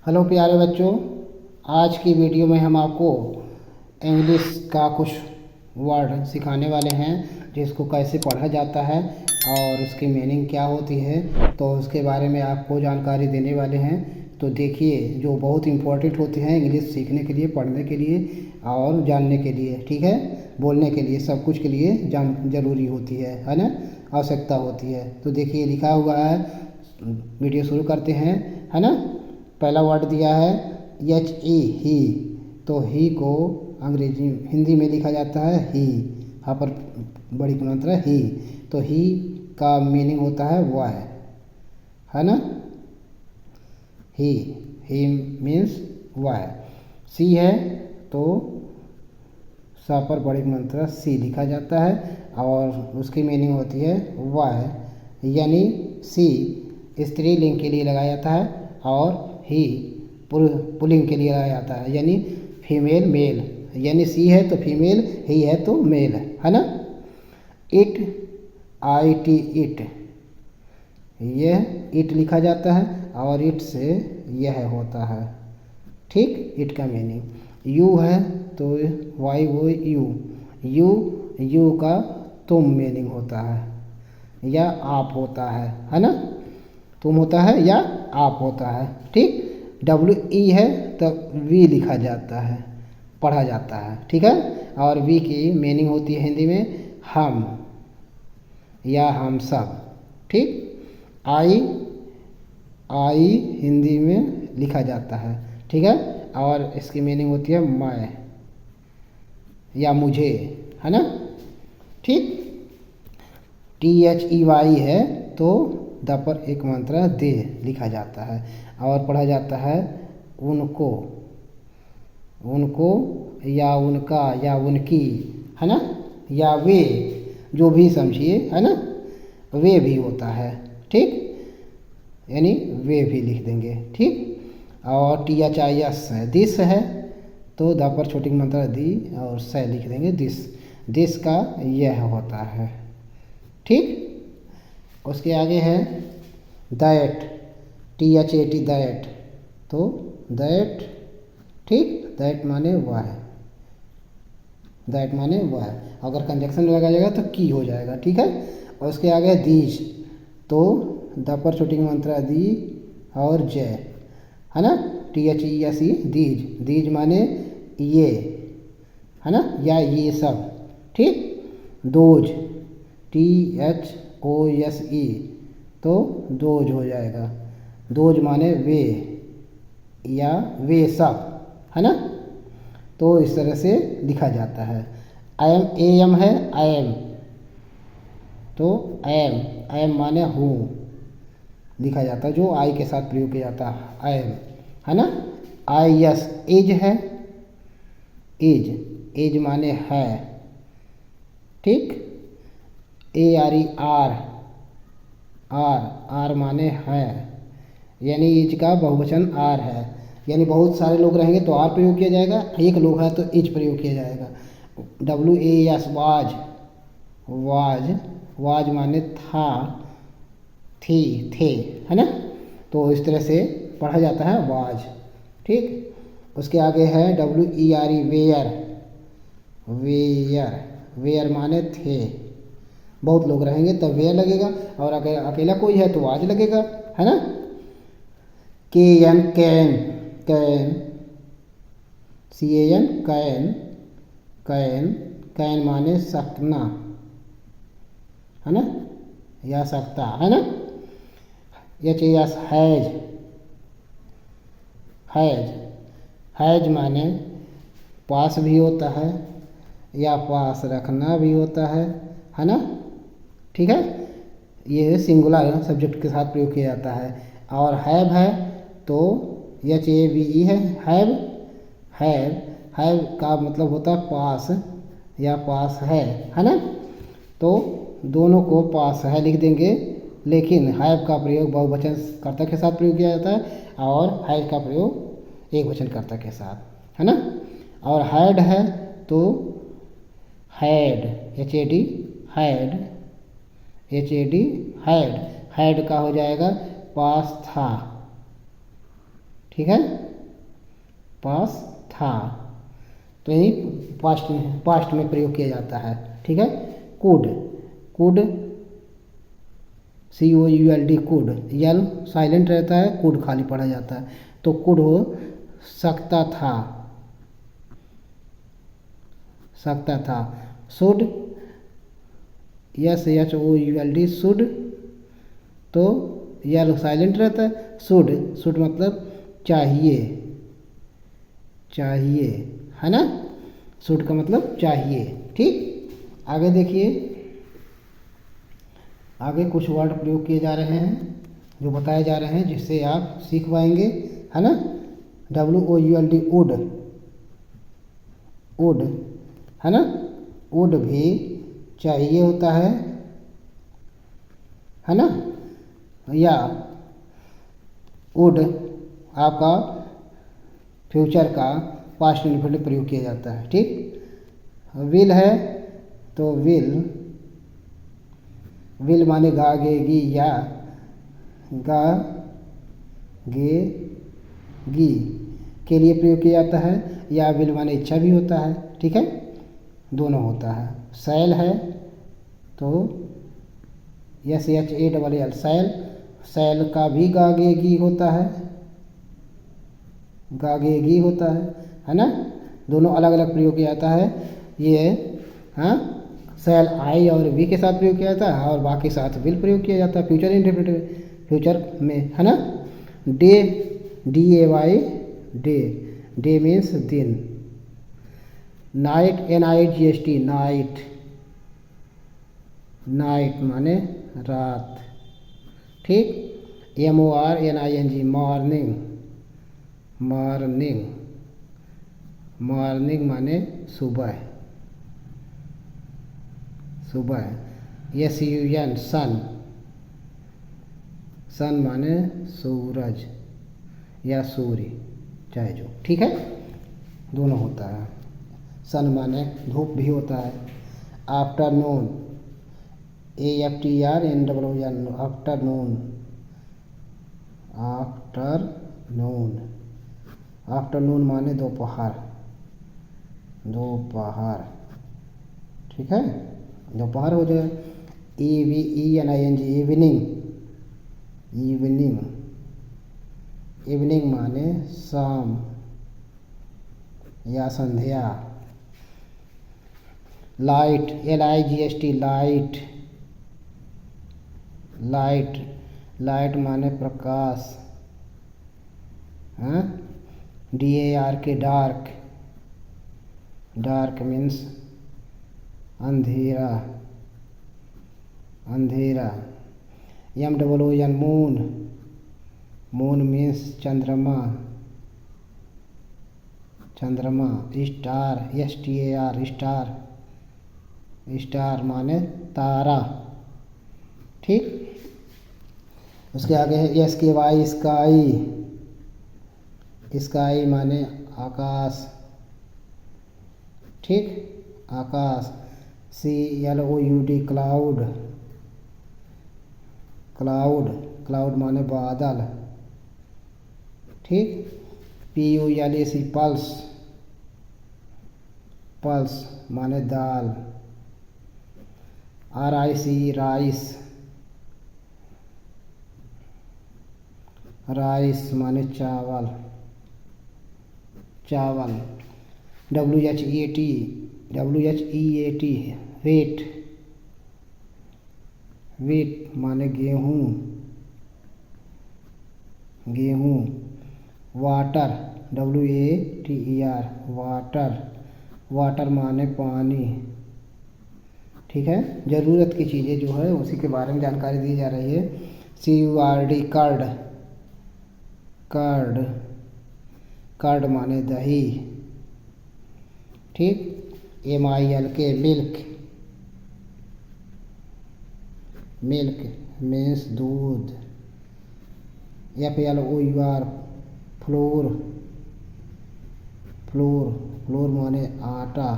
Hello प्यारे बच्चों, आज की वीडियो में हम आपको इंग्लिश का कुछ वर्ड सिखाने वाले हैं जिसको कैसे पढ़ा जाता है और उसकी मीनिंग क्या होती है, तो उसके बारे में आपको जानकारी देने वाले हैं। तो देखिए, जो बहुत इम्पोर्टेंट होते हैं इंग्लिश सीखने के लिए, पढ़ने के लिए और जानने के लिए, ठीक है, बोलने के लिए, सब कुछ के लिए ज़रूरी होती है ना, आवश्यकता होती है। तो देखिए लिखा हुआ है, वीडियो शुरू करते हैं, है ना। पहला वर्ड दिया है ही। तो ही को अंग्रेजी हिंदी में लिखा जाता है ही, यहाँ पर बड़ी मात्रा ही। तो ही का मीनिंग होता है वह, है ना। ही मीन्स वह। सी है तो सा पर बड़ी मात्रा सी लिखा जाता है और उसकी मीनिंग होती है वह, यानी सी स्त्रीलिंग के लिए लगाया जाता है और ही पुल्लिंग के लिए लगाया जाता है, यानी फीमेल मेल। यानी सी है तो फीमेल, ही है तो मेल, है ना। इट इट, यह इट लिखा जाता है और इट से यह होता है, ठीक। इट का मीनिंग यू है तो वाई वो यू का तुम मीनिंग होता है या आप होता है ना। तुम होता है या आप होता है, ठीक। WE है तो वी लिखा जाता है, पढ़ा जाता है, ठीक है। और वी की मीनिंग होती है हिंदी में हम या हम सब, ठीक। आई हिंदी में लिखा जाता है, ठीक है, और इसकी मीनिंग होती है मैं या मुझे, है ना, ठीक। THEY है तो द पर एक मात्रा दे लिखा जाता है और पढ़ा जाता है उनको या उनका या उनकी, है ना, या वे, जो भी समझिए, है ना। वे भी होता है, ठीक, यानी वे भी लिख देंगे, ठीक। और THIS है, दिस है तो द पर छोटी मात्रा दी और से लिख देंगे दिस का यह होता है, ठीक। उसके आगे है दैट, THAT दैट, तो दैट, ठीक। दैट माने वह, दैट माने वह, अगर कंजक्शन लगा जाएगा तो की हो जाएगा, ठीक है। और उसके आगे दीज, तो द पर छोटी मात्रा दी और जय, है ना। THESE दीज माने ये, है ना, या ये सब, ठीक। दोज THOSE तो दोज हो जाएगा, दोज माने वे या वे सब, है ना। तो इस तरह से लिखा जाता है। AM है AM, तो एम माने हूँ लिखा जाता है, जो आई के साथ प्रयोग किया जाता है एम, है ना। IS एज है, एज माने है, ठीक। ARE आर माने है, यानी एज का बहुवचन आर है, यानी बहुत सारे लोग रहेंगे तो आर प्रयोग किया जाएगा, एक लोग है तो एज प्रयोग किया जाएगा। WAS वाज माने था, थे, है ना। तो इस तरह से पढ़ा जाता है वाज, ठीक। उसके आगे है WERE वेयर माने थे, बहुत लोग रहेंगे तब वेयर लगेगा और अगर अकेला कोई है तो वाज लगेगा, है ना। कैन कैन माने सकना, है ना, या सकता, है ना। HAS हैज माने पास भी होता है या पास रखना भी होता है ना, ठीक है। ये सिंगुलर सब्जेक्ट के साथ प्रयोग किया जाता है। और हैव है तो HAVE है, हैव का मतलब होता है पास या पास है ना। तो दोनों को पास है लिख देंगे, लेकिन हैव का प्रयोग बहुवचन कर्ता के साथ प्रयोग किया जाता है और हैज का प्रयोग एक वचन कर्ता के साथ, है ना। और हैड है तो हैड हैड का हो जाएगा पास था, ठीक है, पास था, तो यही पास्ट में प्रयोग किया जाता है। ठीक है, could, could COULD, could, L silent रहता है, कुड खाली पढ़ा जाता है, तो कुड हो सकता था, सकता था। शुड, SHOULD, शुड, तो यल साइलेंट रहता है, शुड, शुड मतलब चाहिए, चाहिए, है ना, शुड का मतलब चाहिए। ठीक, आगे देखिए, आगे कुछ वर्ड प्रयोग किए जा रहे हैं जो बताए जा रहे हैं जिससे आप सीख पाएंगे, है ना। WOULD, वुड, वुड, है ना, वुड भी चाहिए होता है ना, या वुड आपका फ्यूचर का पास्ट इंडेफिनिट प्रयोग किया जाता है। ठीक, विल है तो विल, विल माने गागेगी या गा गे गी के लिए प्रयोग किया जाता है, या विल माने इच्छा भी होता है। ठीक है, दोनों होता है। सैल है तो SHALL, सैल, सैल का भी गागेगी होता है, गागेगी होता है ना, दोनों अलग अलग प्रयोग किया जाता है। ये हाँ, सैल आई और वी के साथ प्रयोग किया जाता है और बाकी साथ विल प्रयोग किया जाता है फ्यूचर इंडेफिनिट, फ्यूचर में, है ना। Day, DAY, day, day means दिन। नाइट, NIGHT, नाइट, नाइट माने रात। ठीक, MORNING, मॉर्निंग, मॉर्निंग, मॉर्निंग माने सुबह, सुबह। SUN, सन, सन माने सूरज या सूर्य, चाहे जो। ठीक है, दोनों होता है। सन माने धूप भी होता है। Afternoon, AFTERNOON, afternoon, afternoon, afternoon माने दोपहर, दोपहर। ठीक है, दोपहर हो जाए। EVENING, इवनिंग, इवनिंग, इवनिंग माने शाम या संध्या। Light, LIGHT, light, light, light माने प्रकाश, हाँ। DARK, डार्क, डार्क मीन्स अंधेरा, अंधेरा। MOON, मून, मून मीन्स चंद्रमा, चंद्रमा। स्टार, STAR, स्टार, स्टार माने तारा। ठीक, उसके आगे है SKY, स्काई, स्काई माने आकाश। ठीक, आकाश। CLOUD, क्लाउड, क्लाउड, क्लाउड माने बादल। ठीक, PULSE, पल्स, पल्स माने दाल। RICE, राइस, राइस माने चावल, चावल। WHEAT, वेट, वेट माने गेहूँ, गेहूँ। वाटर, WATER, वाटर, वाटर माने पानी। ठीक है, ज़रूरत की चीज़ें जो है उसी के बारे में जानकारी दी जा रही है। CURD, कर्ड, कर्ड, कर्ड माने दही। ठीक, MILK, मिल्क, मिल्क मीन्स दूध। FLOUR, फ्लोर, फ्लोर, फ्लोर माने आटा,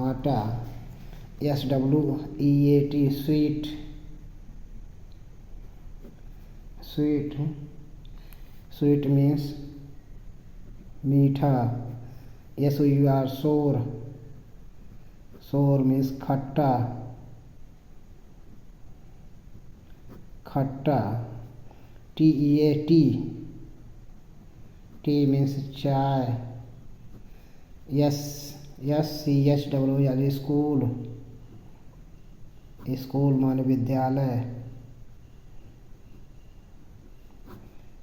आटा। SWEAT, sweet, sweet, sweet means मीठा। SOUR सोर, सोर मीन्स खट्टा, खट्टा। TEA टी मीन्स चाय। SCHOOL यानी स्कूल, स्कूल माने विद्यालय,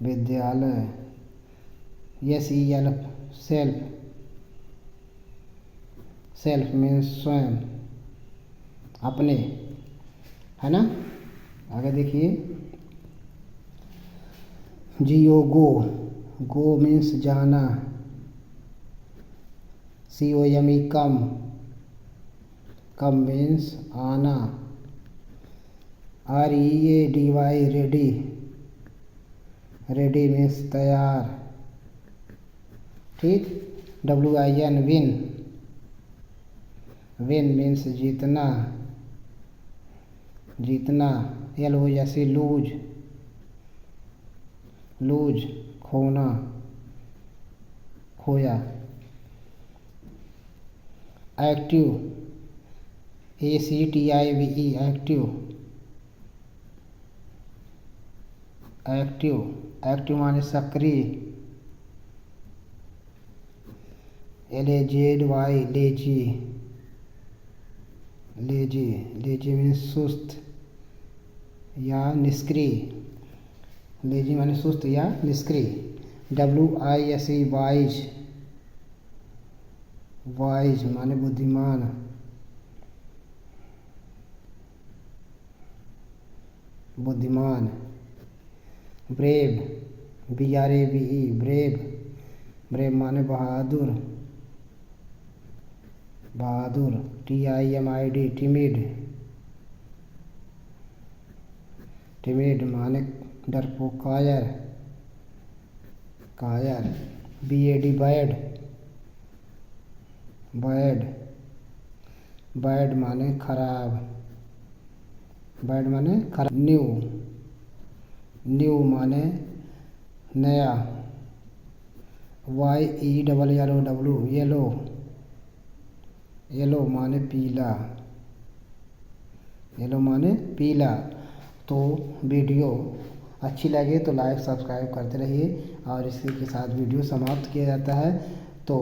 विद्यालय। SELF सेल्फ, सेल्फ मीन्स स्वयं, अपने, है ना। आगे देखिए GO गो मीन्स जाना। COME कम, कम मीन्स आना। READY रेडी, रेडी मीन्स तैयार, ठीक। WIN विन, विन मीन्स जीतना, जीतना। LOSE लूज, लूज खोना, खोया। Active ACTIVE active, active, active माने सक्रिय। LAZY lazy, lazy, lazy means सुस्त या निष्क्रिय, लेजी माने सुस्त या निष्क्रिय। WISE वाइज, वाइज माने बुद्धिमान, बुद्धिमान। ब्रेव BRAVE ब्रेव, ब्रेव माने बहादुर, बहादुर। TIMID टिमिड, टिमिड माने डरपोक, कायर, कायर। BAD बैड, बैड, बैड माने खराब, बैड माने खराब। न्यू, न्यू माने नया। YELLOW येलो, येलो माने पीला, येलो माने पीला। तो वीडियो अच्छी लगे तो लाइक सब्सक्राइब करते रहिए और इसी के साथ वीडियो समाप्त किया जाता है। तो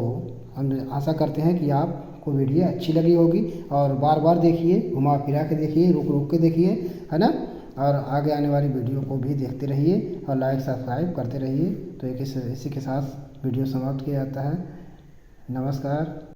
हम आशा करते हैं कि आपको वीडियो अच्छी लगी होगी और बार बार देखिए, घुमा फिरा के देखिए, रुक रुक के देखिए, है ना। और आगे आने वाली वीडियो को भी देखते रहिए और लाइक सब्सक्राइब करते रहिए। तो इसी के साथ वीडियो समाप्त किया जाता है। नमस्कार।